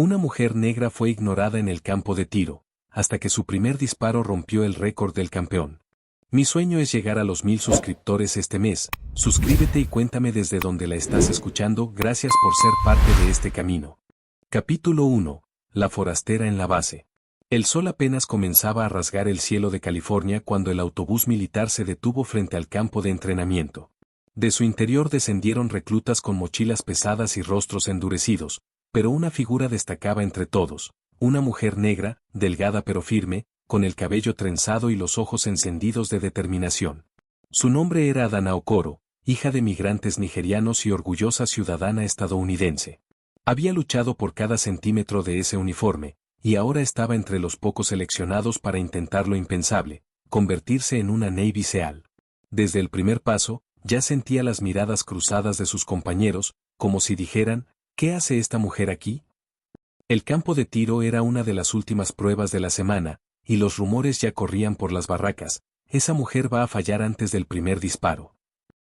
Una mujer negra fue ignorada en el campo de tiro, hasta que su primer disparo rompió el récord del campeón. Mi sueño es llegar a los 1000 suscriptores este mes. Suscríbete y cuéntame desde dónde la estás escuchando. Gracias por ser parte de este camino. Capítulo 1. La forastera en la base. El sol apenas comenzaba a rasgar el cielo de California cuando el autobús militar se detuvo frente al campo de entrenamiento. De su interior descendieron reclutas con mochilas pesadas y rostros endurecidos, pero una figura destacaba entre todos, una mujer negra, delgada pero firme, con el cabello trenzado y los ojos encendidos de determinación. Su nombre era Adana Okoro, hija de migrantes nigerianos y orgullosa ciudadana estadounidense. Había luchado por cada centímetro de ese uniforme, y ahora estaba entre los pocos seleccionados para intentar lo impensable, convertirse en una Navy SEAL. Desde el primer paso, ya sentía las miradas cruzadas de sus compañeros, como si dijeran, ¿qué hace esta mujer aquí? El campo de tiro era una de las últimas pruebas de la semana, y los rumores ya corrían por las barracas, esa mujer va a fallar antes del primer disparo.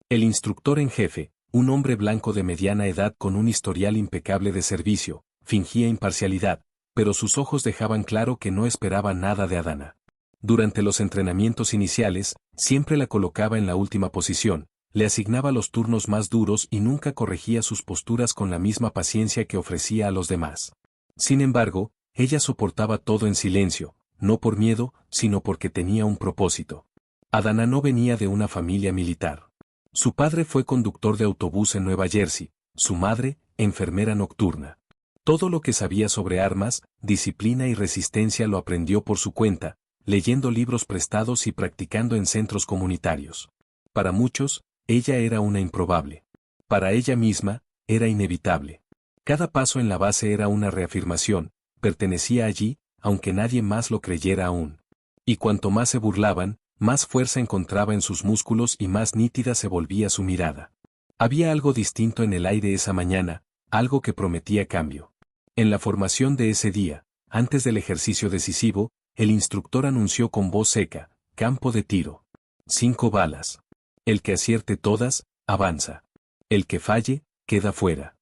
El instructor en jefe, un hombre blanco de mediana edad con un historial impecable de servicio, fingía imparcialidad, pero sus ojos dejaban claro que no esperaba nada de Adana. Durante los entrenamientos iniciales, siempre la colocaba en la última posición, le asignaba los turnos más duros y nunca corregía sus posturas con la misma paciencia que ofrecía a los demás. Sin embargo, ella soportaba todo en silencio, no por miedo, sino porque tenía un propósito. Adana no venía de una familia militar. Su padre fue conductor de autobús en Nueva Jersey, su madre, enfermera nocturna. Todo lo que sabía sobre armas, disciplina y resistencia lo aprendió por su cuenta, leyendo libros prestados y practicando en centros comunitarios. Para muchos, ella era una improbable. Para ella misma, era inevitable. Cada paso en la base era una reafirmación, pertenecía allí, aunque nadie más lo creyera aún. Y cuanto más se burlaban, más fuerza encontraba en sus músculos y más nítida se volvía su mirada. Había algo distinto en el aire esa mañana, algo que prometía cambio. En la formación de ese día, antes del ejercicio decisivo, el instructor anunció con voz seca, campo de tiro. 5 balas. El que acierte todas, avanza. El que falle, queda fuera.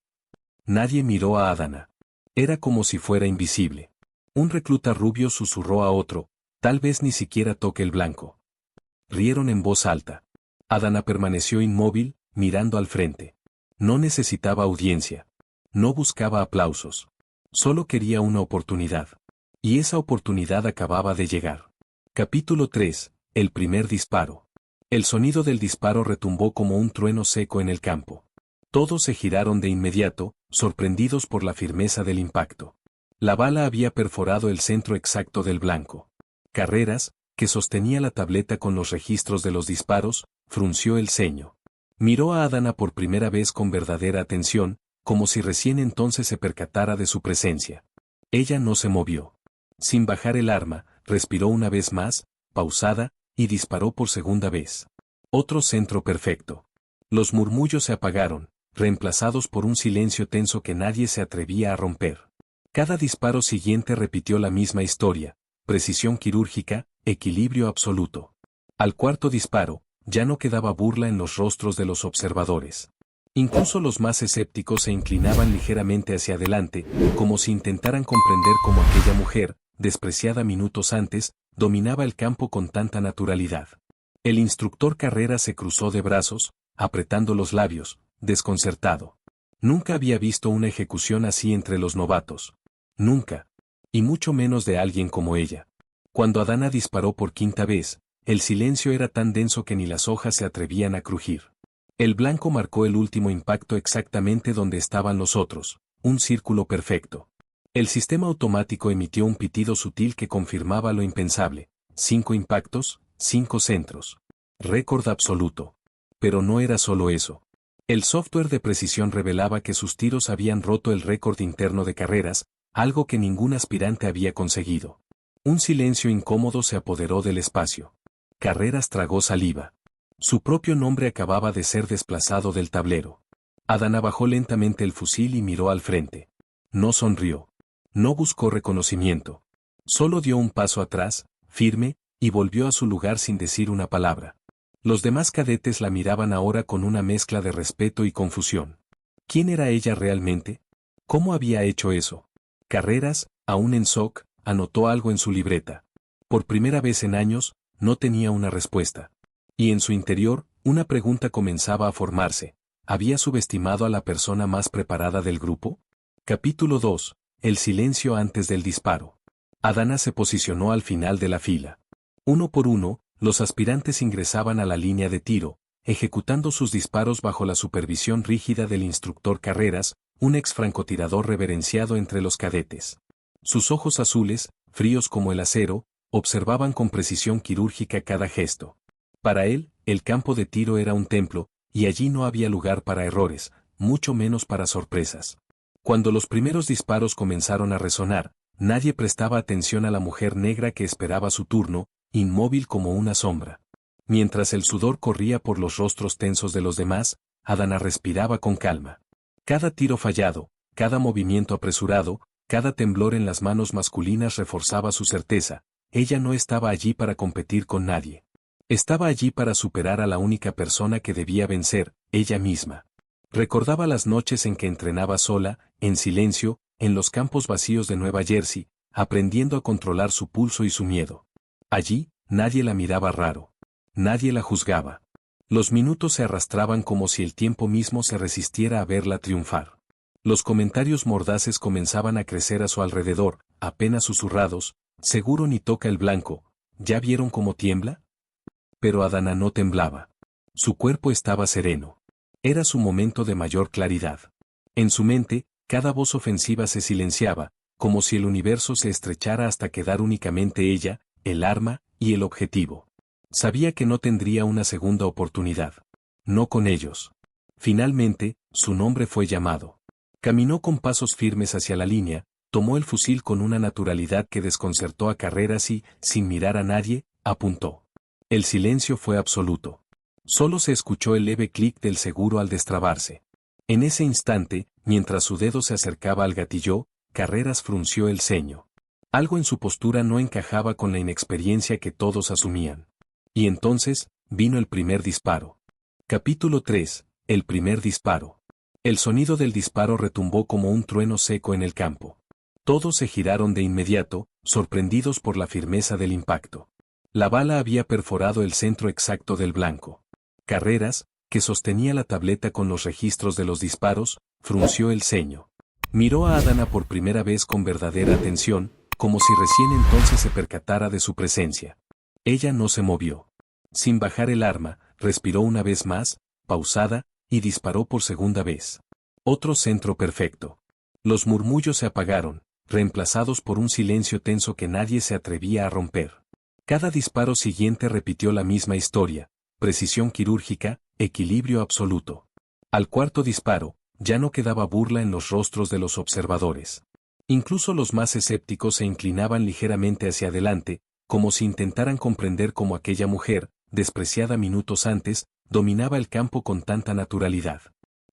Nadie miró a Adana. Era como si fuera invisible. Un recluta rubio susurró a otro, tal vez ni siquiera toque el blanco. Rieron en voz alta. Adana permaneció inmóvil, mirando al frente. No necesitaba audiencia. No buscaba aplausos. Solo quería una oportunidad. Y esa oportunidad acababa de llegar. Capítulo 3. El primer disparo. El sonido del disparo retumbó como un trueno seco en el campo. Todos se giraron de inmediato, sorprendidos por la firmeza del impacto. La bala había perforado el centro exacto del blanco. Carreras, que sostenía la tableta con los registros de los disparos, frunció el ceño. Miró a Adana por primera vez con verdadera atención, como si recién entonces se percatara de su presencia. Ella no se movió. Sin bajar el arma, respiró una vez más, pausada, y disparó por segunda vez. Otro centro perfecto. Los murmullos se apagaron, reemplazados por un silencio tenso que nadie se atrevía a romper. Cada disparo siguiente repitió la misma historia, precisión quirúrgica, equilibrio absoluto. Al cuarto disparo, ya no quedaba burla en los rostros de los observadores. Incluso los más escépticos se inclinaban ligeramente hacia adelante, como si intentaran comprender cómo aquella mujer, despreciada minutos antes, dominaba el campo con tanta naturalidad. El instructor Carrera se cruzó de brazos, apretando los labios, desconcertado. Nunca había visto una ejecución así entre los novatos. Nunca. Y mucho menos de alguien como ella. Cuando Adana disparó por quinta vez, el silencio era tan denso que ni las hojas se atrevían a crujir. El blanco marcó el último impacto exactamente donde estaban los otros, un círculo perfecto. El sistema automático emitió un pitido sutil que confirmaba lo impensable. 5 impactos, 5 centros. Récord absoluto. Pero no era solo eso. El software de precisión revelaba que sus tiros habían roto el récord interno de carreras, algo que ningún aspirante había conseguido. Un silencio incómodo se apoderó del espacio. Carreras tragó saliva. Su propio nombre acababa de ser desplazado del tablero. Adana bajó lentamente el fusil y miró al frente. No sonrió. No buscó reconocimiento. Solo dio un paso atrás, firme, y volvió a su lugar sin decir una palabra. Los demás cadetes la miraban ahora con una mezcla de respeto y confusión. ¿Quién era ella realmente? ¿Cómo había hecho eso? Carreras, aún en shock, anotó algo en su libreta. Por primera vez en años, no tenía una respuesta. Y en su interior, una pregunta comenzaba a formarse. ¿Había subestimado a la persona más preparada del grupo? Capítulo 2. El silencio antes del disparo. Adana se posicionó al final de la fila. Uno por uno, los aspirantes ingresaban a la línea de tiro, ejecutando sus disparos bajo la supervisión rígida del instructor Carreras, un ex francotirador reverenciado entre los cadetes. Sus ojos azules, fríos como el acero, observaban con precisión quirúrgica cada gesto. Para él, el campo de tiro era un templo, y allí no había lugar para errores, mucho menos para sorpresas. Cuando los primeros disparos comenzaron a resonar, nadie prestaba atención a la mujer negra que esperaba su turno, inmóvil como una sombra. Mientras el sudor corría por los rostros tensos de los demás, Adana respiraba con calma. Cada tiro fallado, cada movimiento apresurado, cada temblor en las manos masculinas reforzaba su certeza. Ella no estaba allí para competir con nadie. Estaba allí para superar a la única persona que debía vencer, ella misma. Recordaba las noches en que entrenaba sola, en silencio, en los campos vacíos de Nueva Jersey, aprendiendo a controlar su pulso y su miedo. Allí, nadie la miraba raro. Nadie la juzgaba. Los minutos se arrastraban como si el tiempo mismo se resistiera a verla triunfar. Los comentarios mordaces comenzaban a crecer a su alrededor, apenas susurrados. Seguro ni toca el blanco. ¿Ya vieron cómo tiembla? Pero Adana no temblaba. Su cuerpo estaba sereno. Era su momento de mayor claridad. En su mente, cada voz ofensiva se silenciaba, como si el universo se estrechara hasta quedar únicamente ella, el arma, y el objetivo. Sabía que no tendría una segunda oportunidad. No con ellos. Finalmente, su nombre fue llamado. Caminó con pasos firmes hacia la línea, tomó el fusil con una naturalidad que desconcertó a Carreras y, sin mirar a nadie, apuntó. El silencio fue absoluto. Solo se escuchó el leve clic del seguro al destrabarse. En ese instante, mientras su dedo se acercaba al gatillo, Carreras frunció el ceño. Algo en su postura no encajaba con la inexperiencia que todos asumían. Y entonces, vino el primer disparo. Capítulo 3. El primer disparo. El sonido del disparo retumbó como un trueno seco en el campo. Todos se giraron de inmediato, sorprendidos por la firmeza del impacto. La bala había perforado el centro exacto del blanco. Carreras, que sostenía la tableta con los registros de los disparos, frunció el ceño. Miró a Adana por primera vez con verdadera atención, como si recién entonces se percatara de su presencia. Ella no se movió. Sin bajar el arma, respiró una vez más, pausada, y disparó por segunda vez. Otro centro perfecto. Los murmullos se apagaron, reemplazados por un silencio tenso que nadie se atrevía a romper. Cada disparo siguiente repitió la misma historia, precisión quirúrgica, equilibrio absoluto. Al cuarto disparo, ya no quedaba burla en los rostros de los observadores. Incluso los más escépticos se inclinaban ligeramente hacia adelante, como si intentaran comprender cómo aquella mujer, despreciada minutos antes, dominaba el campo con tanta naturalidad.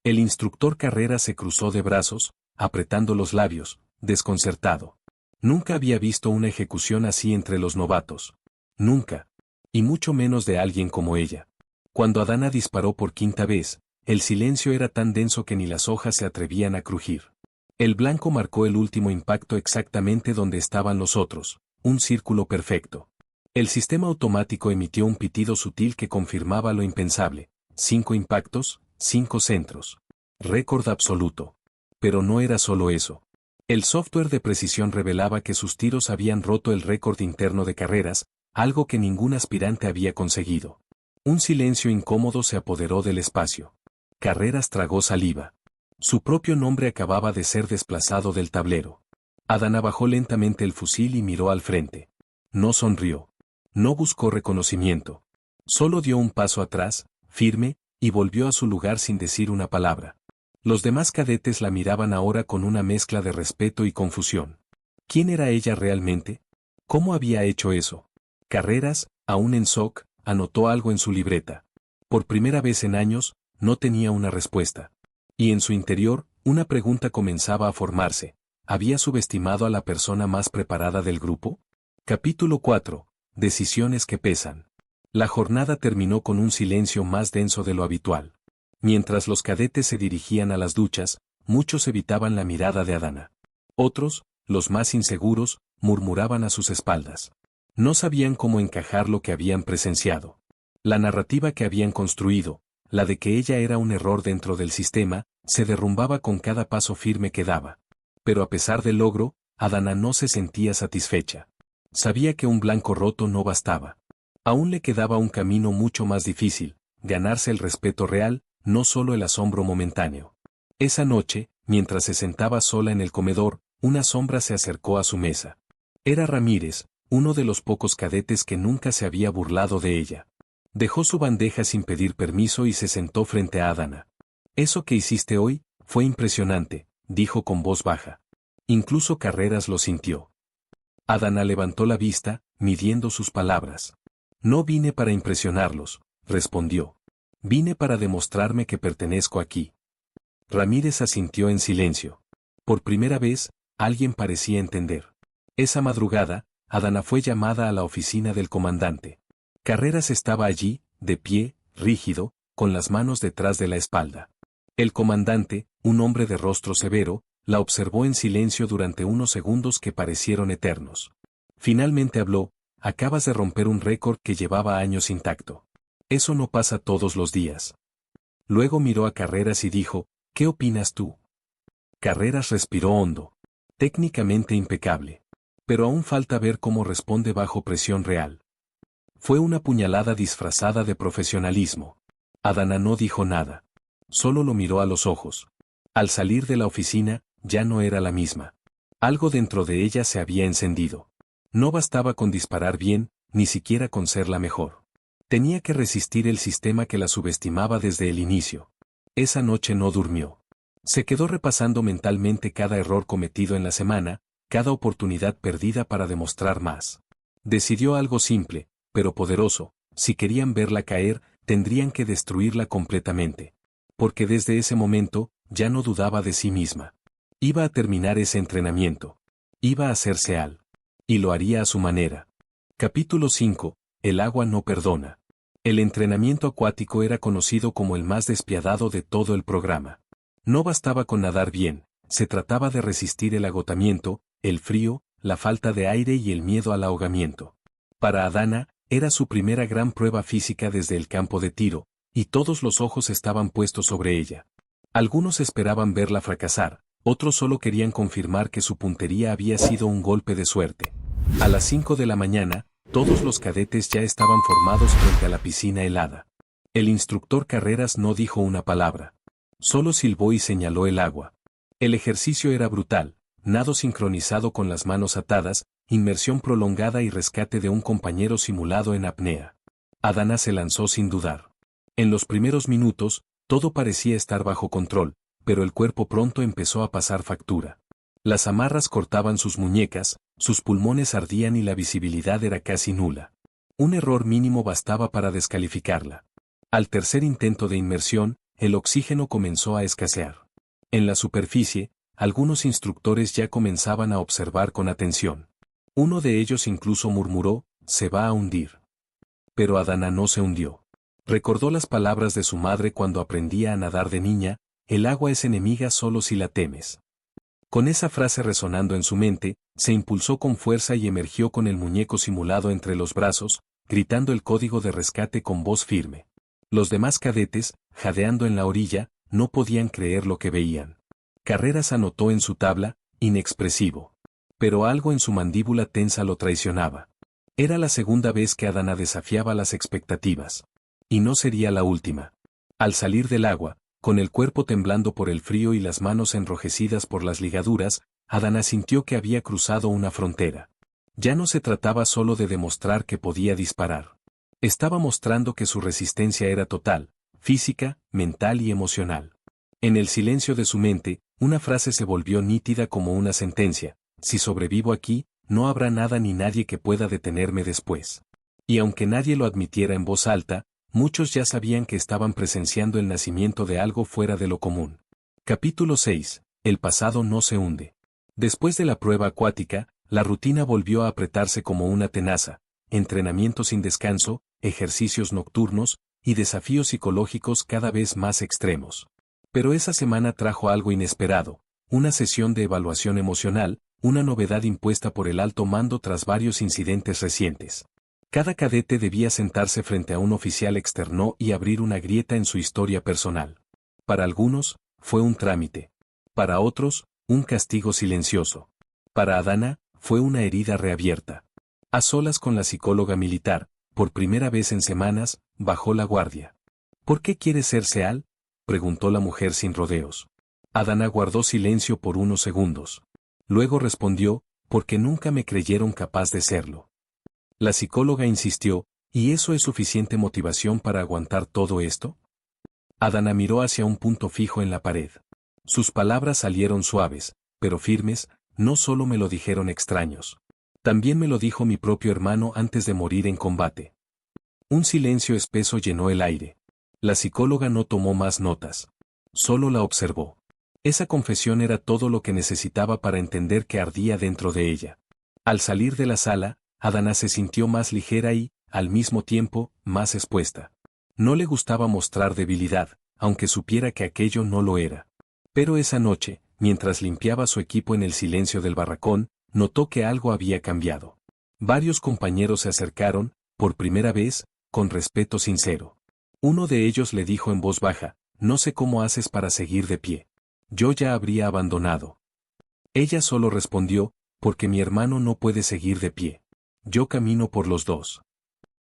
El instructor Carreras se cruzó de brazos, apretando los labios, desconcertado. Nunca había visto una ejecución así entre los novatos. Nunca. Y mucho menos de alguien como ella. Cuando Adana disparó por quinta vez, el silencio era tan denso que ni las hojas se atrevían a crujir. El blanco marcó el último impacto exactamente donde estaban los otros, un círculo perfecto. El sistema automático emitió un pitido sutil que confirmaba lo impensable. 5 impactos, 5 centros. Récord absoluto. Pero no era solo eso. El software de precisión revelaba que sus tiros habían roto el récord interno de Carreras, algo que ningún aspirante había conseguido. Un silencio incómodo se apoderó del espacio. Carreras tragó saliva. Su propio nombre acababa de ser desplazado del tablero. Adana bajó lentamente el fusil y miró al frente. No sonrió. No buscó reconocimiento. Solo dio un paso atrás, firme, y volvió a su lugar sin decir una palabra. Los demás cadetes la miraban ahora con una mezcla de respeto y confusión. ¿Quién era ella realmente? ¿Cómo había hecho eso? Carreras, aún en shock, anotó algo en su libreta. Por primera vez en años, no tenía una respuesta. Y en su interior, una pregunta comenzaba a formarse. ¿Había subestimado a la persona más preparada del grupo? Capítulo 4. Decisiones que pesan. La jornada terminó con un silencio más denso de lo habitual. Mientras los cadetes se dirigían a las duchas, muchos evitaban la mirada de Adana. Otros, los más inseguros, murmuraban a sus espaldas. No sabían cómo encajar lo que habían presenciado. La narrativa que habían construido, la de que ella era un error dentro del sistema, se derrumbaba con cada paso firme que daba. Pero a pesar del logro, Adana no se sentía satisfecha. Sabía que un blanco roto no bastaba. Aún le quedaba un camino mucho más difícil, ganarse el respeto real, no solo el asombro momentáneo. Esa noche, mientras se sentaba sola en el comedor, una sombra se acercó a su mesa. Era Ramírez, uno de los pocos cadetes que nunca se había burlado de ella. Dejó su bandeja sin pedir permiso y se sentó frente a Adana. «Eso que hiciste hoy, fue impresionante», dijo con voz baja. Incluso Carreras lo sintió. Adana levantó la vista, midiendo sus palabras. «No vine para impresionarlos», respondió. «Vine para demostrarme que pertenezco aquí». Ramírez asintió en silencio. Por primera vez, alguien parecía entender. Esa madrugada, Adana fue llamada a la oficina del comandante. Carreras estaba allí, de pie, rígido, con las manos detrás de la espalda. El comandante, un hombre de rostro severo, la observó en silencio durante unos segundos que parecieron eternos. Finalmente habló: «Acabas de romper un récord que llevaba años intacto. Eso no pasa todos los días». Luego miró a Carreras y dijo: «¿Qué opinas tú?». Carreras respiró hondo. Técnicamente impecable. Pero aún falta ver cómo responde bajo presión real. Fue una puñalada disfrazada de profesionalismo. Adana no dijo nada. Solo lo miró a los ojos. Al salir de la oficina, ya no era la misma. Algo dentro de ella se había encendido. No bastaba con disparar bien, ni siquiera con ser la mejor. Tenía que resistir el sistema que la subestimaba desde el inicio. Esa noche no durmió. Se quedó repasando mentalmente cada error cometido en la semana, cada oportunidad perdida para demostrar más. Decidió algo simple, pero poderoso: si querían verla caer, tendrían que destruirla completamente. Porque desde ese momento, ya no dudaba de sí misma. Iba a terminar ese entrenamiento. Iba a hacerse al. Y lo haría a su manera. Capítulo 5. El agua no perdona. El entrenamiento acuático era conocido como el más despiadado de todo el programa. No bastaba con nadar bien, se trataba de resistir el agotamiento, el frío, la falta de aire y el miedo al ahogamiento. Para Adana, era su primera gran prueba física desde el campo de tiro, y todos los ojos estaban puestos sobre ella. Algunos esperaban verla fracasar, otros solo querían confirmar que su puntería había sido un golpe de suerte. A las 5 de la mañana, todos los cadetes ya estaban formados frente a la piscina helada. El instructor Carreras no dijo una palabra. Solo silbó y señaló el agua. El ejercicio era brutal: nado sincronizado con las manos atadas, inmersión prolongada y rescate de un compañero simulado en apnea. Adana se lanzó sin dudar. En los primeros minutos, todo parecía estar bajo control, pero el cuerpo pronto empezó a pasar factura. Las amarras cortaban sus muñecas, sus pulmones ardían y la visibilidad era casi nula. Un error mínimo bastaba para descalificarla. Al tercer intento de inmersión, el oxígeno comenzó a escasear. En la superficie, algunos instructores ya comenzaban a observar con atención. Uno de ellos incluso murmuró: «Se va a hundir». Pero Adana no se hundió. Recordó las palabras de su madre cuando aprendía a nadar de niña: «El agua es enemiga solo si la temes». Con esa frase resonando en su mente, se impulsó con fuerza y emergió con el muñeco simulado entre los brazos, gritando el código de rescate con voz firme. Los demás cadetes, jadeando en la orilla, no podían creer lo que veían. Carreras anotó en su tabla: «inexpresivo». Pero algo en su mandíbula tensa lo traicionaba. Era la segunda vez que Adana desafiaba las expectativas. Y no sería la última. Al salir del agua, con el cuerpo temblando por el frío y las manos enrojecidas por las ligaduras, Adana sintió que había cruzado una frontera. Ya no se trataba solo de demostrar que podía disparar. Estaba mostrando que su resistencia era total, física, mental y emocional. En el silencio de su mente, una frase se volvió nítida como una sentencia: «Si sobrevivo aquí, no habrá nada ni nadie que pueda detenerme después». Y aunque nadie lo admitiera en voz alta, muchos ya sabían que estaban presenciando el nacimiento de algo fuera de lo común. Capítulo 6. El pasado no se hunde. Después de la prueba acuática, la rutina volvió a apretarse como una tenaza: entrenamiento sin descanso, ejercicios nocturnos, y desafíos psicológicos cada vez más extremos. Pero esa semana trajo algo inesperado: una sesión de evaluación emocional, una novedad impuesta por el alto mando tras varios incidentes recientes. Cada cadete debía sentarse frente a un oficial externo y abrir una grieta en su historia personal. Para algunos, fue un trámite. Para otros, un castigo silencioso. Para Adana, fue una herida reabierta. A solas con la psicóloga militar, por primera vez en semanas, bajó la guardia. ¿Por qué quieres ser SEAL?, preguntó la mujer sin rodeos. Adana guardó silencio por unos segundos. Luego respondió, porque nunca me creyeron capaz de serlo. La psicóloga insistió, ¿y eso es suficiente motivación para aguantar todo esto? Adana miró hacia un punto fijo en la pared. Sus palabras salieron suaves, pero firmes. No solo me lo dijeron extraños. También me lo dijo mi propio hermano antes de morir en combate. Un silencio espeso llenó el aire. La psicóloga no tomó más notas. Solo la observó. Esa confesión era todo lo que necesitaba para entender que ardía dentro de ella. Al salir de la sala, Adana se sintió más ligera y, al mismo tiempo, más expuesta. No le gustaba mostrar debilidad, aunque supiera que aquello no lo era. Pero esa noche, mientras limpiaba su equipo en el silencio del barracón, notó que algo había cambiado. Varios compañeros se acercaron, por primera vez, con respeto sincero. Uno de ellos le dijo en voz baja, «No sé cómo haces para seguir de pie. Yo ya habría abandonado». Ella solo respondió, «Porque mi hermano no puede seguir de pie. Yo camino por los dos».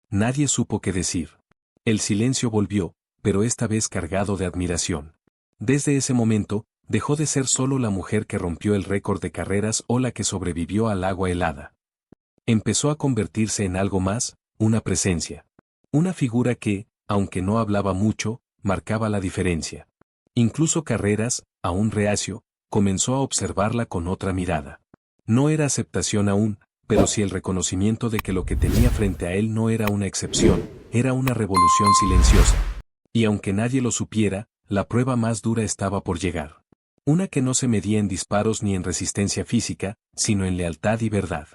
Nadie supo qué decir. El silencio volvió, pero esta vez cargado de admiración. Desde ese momento, dejó de ser solo la mujer que rompió el récord de carreras o la que sobrevivió al agua helada. Empezó a convertirse en algo más, una presencia. Una figura que, aunque no hablaba mucho, marcaba la diferencia. Incluso Carreras, aún reacio, comenzó a observarla con otra mirada. No era aceptación aún, pero sí el reconocimiento de que lo que tenía frente a él no era una excepción, era una revolución silenciosa. Y aunque nadie lo supiera, la prueba más dura estaba por llegar. Una que no se medía en disparos ni en resistencia física, sino en lealtad y verdad.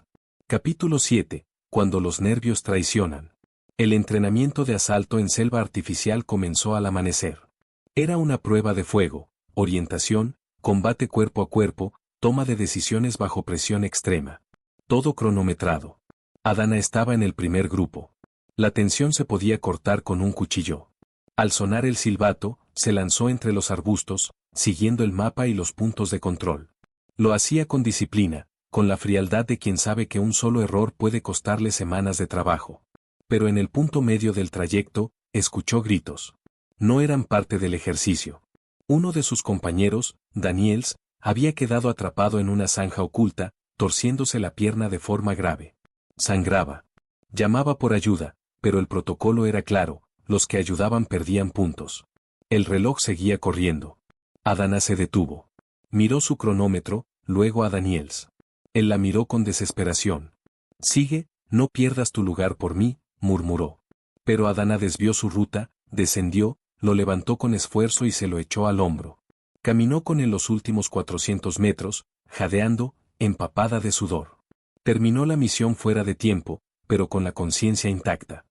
Capítulo 7. Cuando los nervios traicionan. El entrenamiento de asalto en selva artificial comenzó al amanecer. Era una prueba de fuego, orientación, combate cuerpo a cuerpo, toma de decisiones bajo presión extrema. Todo cronometrado. Adana estaba en el primer grupo. La tensión se podía cortar con un cuchillo. Al sonar el silbato, se lanzó entre los arbustos, siguiendo el mapa y los puntos de control. Lo hacía con disciplina, con la frialdad de quien sabe que un solo error puede costarle semanas de trabajo. Pero en el punto medio del trayecto, escuchó gritos. No eran parte del ejercicio. Uno de sus compañeros, Daniels, había quedado atrapado en una zanja oculta, torciéndose la pierna de forma grave. Sangraba. Llamaba por ayuda, pero el protocolo era claro, los que ayudaban perdían puntos. El reloj seguía corriendo. Adana se detuvo. Miró su cronómetro, luego a Daniels. Él la miró con desesperación. «Sigue, no pierdas tu lugar por mí», murmuró. Pero Adana desvió su ruta, descendió, lo levantó con esfuerzo y se lo echó al hombro. Caminó con él los últimos 400 metros, jadeando, empapada de sudor. Terminó la misión fuera de tiempo, pero con la conciencia intacta.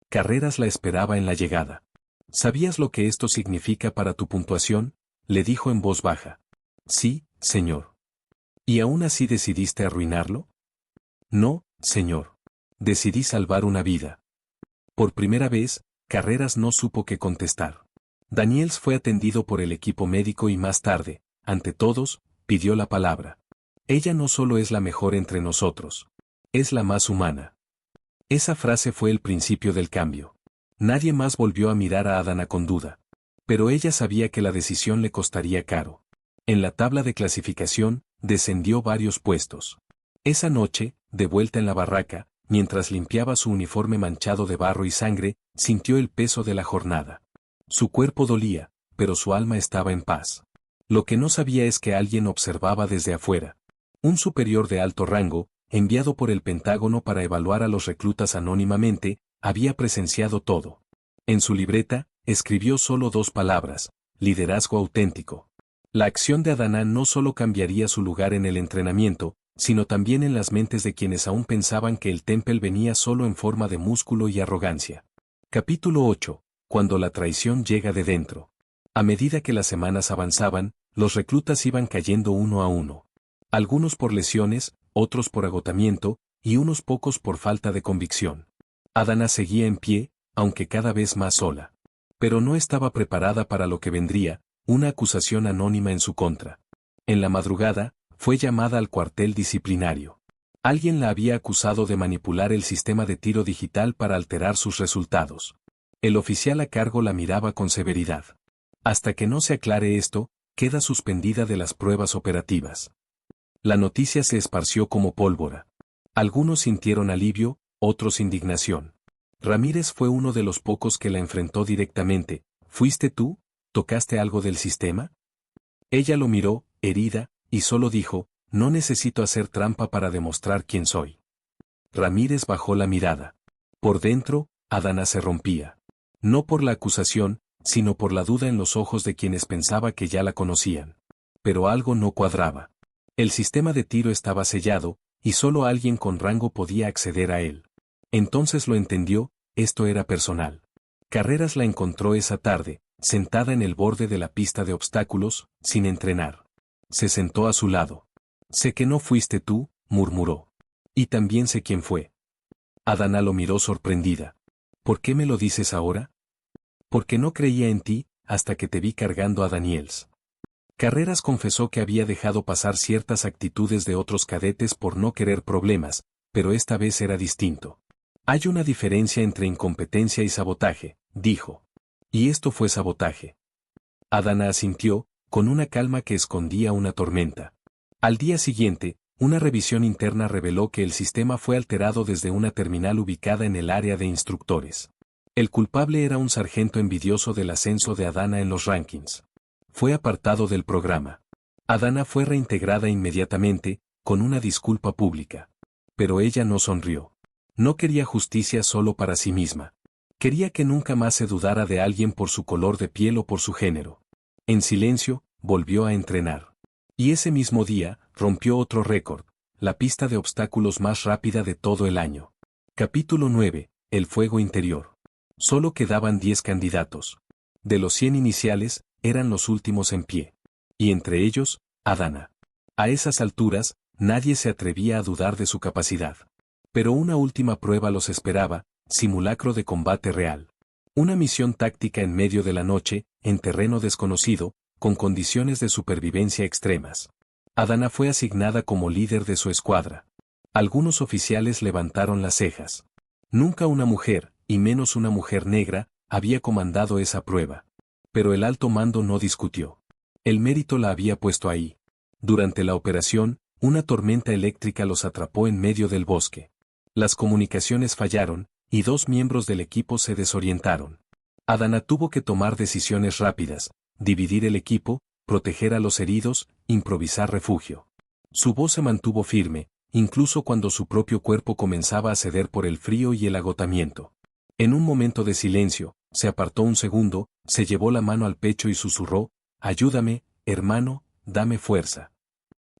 Carreras la esperaba en la llegada. «¿Sabías lo que esto significa para tu puntuación?», le dijo en voz baja. «Sí, señor». «¿Y aún así decidiste arruinarlo?». «No, señor. Decidí salvar una vida». Por primera vez, Carreras no supo qué contestar. Daniels fue atendido por el equipo médico y más tarde, ante todos, pidió la palabra. «Ella no solo es la mejor entre nosotros. Es la más humana». Esa frase fue el principio del cambio. Nadie más volvió a mirar a Adana con duda. Pero ella sabía que la decisión le costaría caro. En la tabla de clasificación, descendió varios puestos. Esa noche, de vuelta en la barraca, mientras limpiaba su uniforme manchado de barro y sangre, sintió el peso de la jornada. Su cuerpo dolía, pero su alma estaba en paz. Lo que no sabía es que alguien observaba desde afuera. Un superior de alto rango, enviado por el Pentágono para evaluar a los reclutas anónimamente, había presenciado todo. En su libreta, escribió solo 2 palabras: liderazgo auténtico. La acción de Adana no solo cambiaría su lugar en el entrenamiento, sino también en las mentes de quienes aún pensaban que el Temple venía solo en forma de músculo y arrogancia. Capítulo 8. Cuando la traición llega de dentro. A medida que las semanas avanzaban, los reclutas iban cayendo uno a uno. Algunos por lesiones, otros por agotamiento, y unos pocos por falta de convicción. Adana seguía en pie, aunque cada vez más sola. Pero no estaba preparada para lo que vendría, una acusación anónima en su contra. En la madrugada, fue llamada al cuartel disciplinario. Alguien la había acusado de manipular el sistema de tiro digital para alterar sus resultados. El oficial a cargo la miraba con severidad. Hasta que no se aclare esto, queda suspendida de las pruebas operativas. La noticia se esparció como pólvora. Algunos sintieron alivio, otros indignación. Ramírez fue uno de los pocos que la enfrentó directamente. ¿Fuiste tú? ¿Tocaste algo del sistema? Ella lo miró, herida, y solo dijo, no necesito hacer trampa para demostrar quién soy. Ramírez bajó la mirada. Por dentro, Adana se rompía. No por la acusación, sino por la duda en los ojos de quienes pensaba que ya la conocían. Pero algo no cuadraba. El sistema de tiro estaba sellado, y solo alguien con rango podía acceder a él. Entonces lo entendió, esto era personal. Carreras la encontró esa tarde, sentada en el borde de la pista de obstáculos, sin entrenar. Se sentó a su lado. Sé que no fuiste tú, murmuró. Y también sé quién fue. Adana lo miró sorprendida. ¿Por qué me lo dices ahora? Porque no creía en ti, hasta que te vi cargando a Daniels. Carreras confesó que había dejado pasar ciertas actitudes de otros cadetes por no querer problemas, pero esta vez era distinto. Hay una diferencia entre incompetencia y sabotaje, dijo. Y esto fue sabotaje. Adana asintió, con una calma que escondía una tormenta. Al día siguiente, una revisión interna reveló que el sistema fue alterado desde una terminal ubicada en el área de instructores. El culpable era un sargento envidioso del ascenso de Adana en los rankings. Fue apartado del programa. Adana fue reintegrada inmediatamente, con una disculpa pública. Pero ella no sonrió. No quería justicia solo para sí misma. Quería que nunca más se dudara de alguien por su color de piel o por su género. En silencio, volvió a entrenar. Y ese mismo día, rompió otro récord, la pista de obstáculos más rápida de todo el año. Capítulo 9. El fuego interior. Solo quedaban 10 candidatos. De los 100 iniciales, eran los últimos en pie. Y entre ellos, Adana. A esas alturas, nadie se atrevía a dudar de su capacidad. Pero una última prueba los esperaba, simulacro de combate real. Una misión táctica en medio de la noche, en terreno desconocido, con condiciones de supervivencia extremas. Adana fue asignada como líder de su escuadra. Algunos oficiales levantaron las cejas. Nunca una mujer, y menos una mujer negra, había comandado esa prueba. Pero el alto mando no discutió. El mérito la había puesto ahí. Durante la operación, una tormenta eléctrica los atrapó en medio del bosque. Las comunicaciones fallaron, y 2 miembros del equipo se desorientaron. Adana tuvo que tomar decisiones rápidas, dividir el equipo, proteger a los heridos, improvisar refugio. Su voz se mantuvo firme, incluso cuando su propio cuerpo comenzaba a ceder por el frío y el agotamiento. En un momento de silencio, se apartó un segundo, se llevó la mano al pecho y susurró, «Ayúdame, hermano, dame fuerza».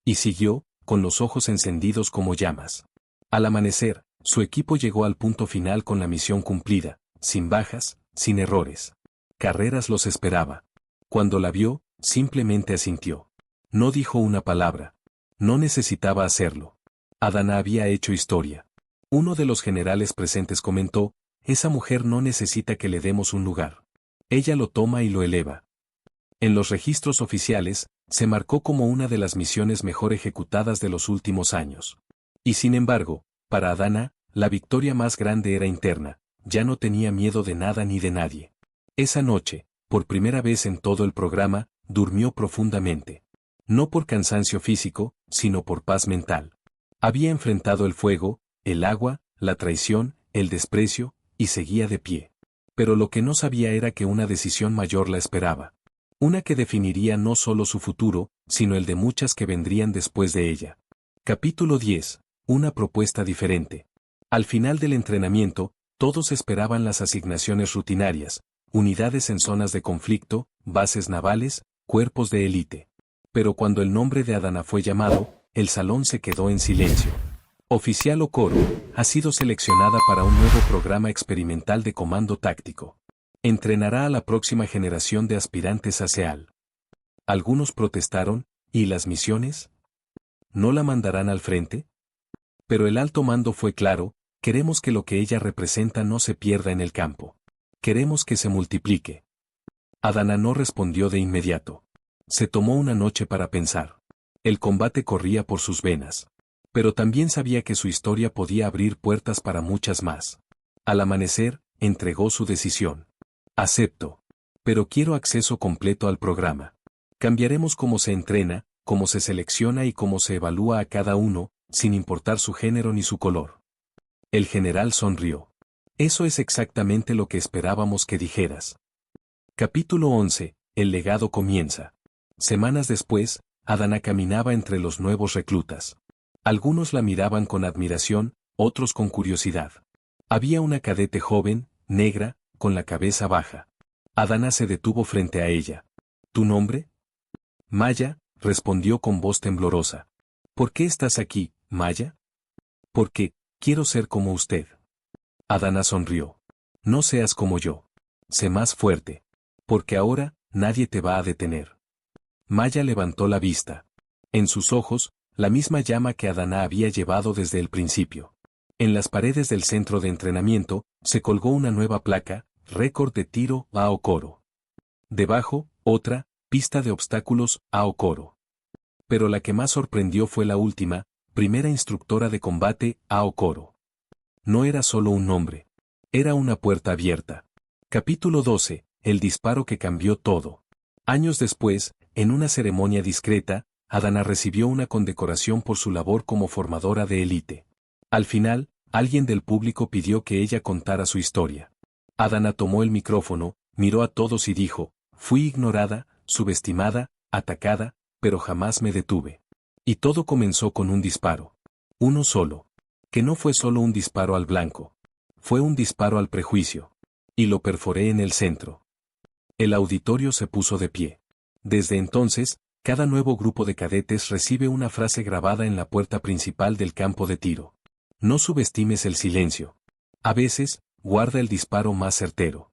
Y siguió, con los ojos encendidos como llamas. Al amanecer, su equipo llegó al punto final con la misión cumplida, sin bajas, sin errores. Carreras los esperaba. Cuando la vio, simplemente asintió. No dijo una palabra. No necesitaba hacerlo. Adana había hecho historia. Uno de los generales presentes comentó, esa mujer no necesita que le demos un lugar. Ella lo toma y lo eleva. En los registros oficiales, se marcó como una de las misiones mejor ejecutadas de los últimos años. Y sin embargo, para Adana, la victoria más grande era interna, ya no tenía miedo de nada ni de nadie. Esa noche, por primera vez en todo el programa, durmió profundamente. No por cansancio físico, sino por paz mental. Había enfrentado el fuego, el agua, la traición, el desprecio, y seguía de pie. Pero lo que no sabía era que una decisión mayor la esperaba. Una que definiría no solo su futuro, sino el de muchas que vendrían después de ella. Capítulo 10. Una propuesta diferente. Al final del entrenamiento, todos esperaban las asignaciones rutinarias, unidades en zonas de conflicto, bases navales, cuerpos de élite. Pero cuando el nombre de Adana fue llamado, el salón se quedó en silencio. Oficial Okoro, ha sido seleccionada para un nuevo programa experimental de comando táctico. Entrenará a la próxima generación de aspirantes a SEAL. Algunos protestaron, ¿y las misiones? ¿No la mandarán al frente? Pero el alto mando fue claro: queremos que lo que ella representa no se pierda en el campo. Queremos que se multiplique. Adana no respondió de inmediato. Se tomó una noche para pensar. El combate corría por sus venas. Pero también sabía que su historia podía abrir puertas para muchas más. Al amanecer, entregó su decisión. Acepto. Pero quiero acceso completo al programa. Cambiaremos cómo se entrena, cómo se selecciona y cómo se evalúa a cada uno, sin importar su género ni su color. El general sonrió. Eso es exactamente lo que esperábamos que dijeras. Capítulo 11. El legado comienza. Semanas después, Adana caminaba entre los nuevos reclutas. Algunos la miraban con admiración, otros con curiosidad. Había una cadete joven, negra, con la cabeza baja. Adana se detuvo frente a ella. ¿Tu nombre? Maya, respondió con voz temblorosa. ¿Por qué estás aquí, Maya? Porque, quiero ser como usted. Adana sonrió. No seas como yo. Sé más fuerte. Porque ahora, nadie te va a detener. Maya levantó la vista. En sus ojos, la misma llama que Adana había llevado desde el principio. En las paredes del centro de entrenamiento, se colgó una nueva placa: récord de tiro a Okoro. Debajo, otra: pista de obstáculos a Okoro. Pero la que más sorprendió fue la última: primera instructora de combate a Okoro. No era solo un nombre. Era una puerta abierta. Capítulo 12. El disparo que cambió todo. Años después, en una ceremonia discreta, Adana recibió una condecoración por su labor como formadora de élite. Al final, alguien del público pidió que ella contara su historia. Adana tomó el micrófono, miró a todos y dijo: fui ignorada, subestimada, atacada, pero jamás me detuve. Y todo comenzó con un disparo. Uno solo. Que no fue solo un disparo al blanco. Fue un disparo al prejuicio. Y lo perforé en el centro. El auditorio se puso de pie. Desde entonces, cada nuevo grupo de cadetes recibe una frase grabada en la puerta principal del campo de tiro. No subestimes el silencio. A veces, guarda el disparo más certero.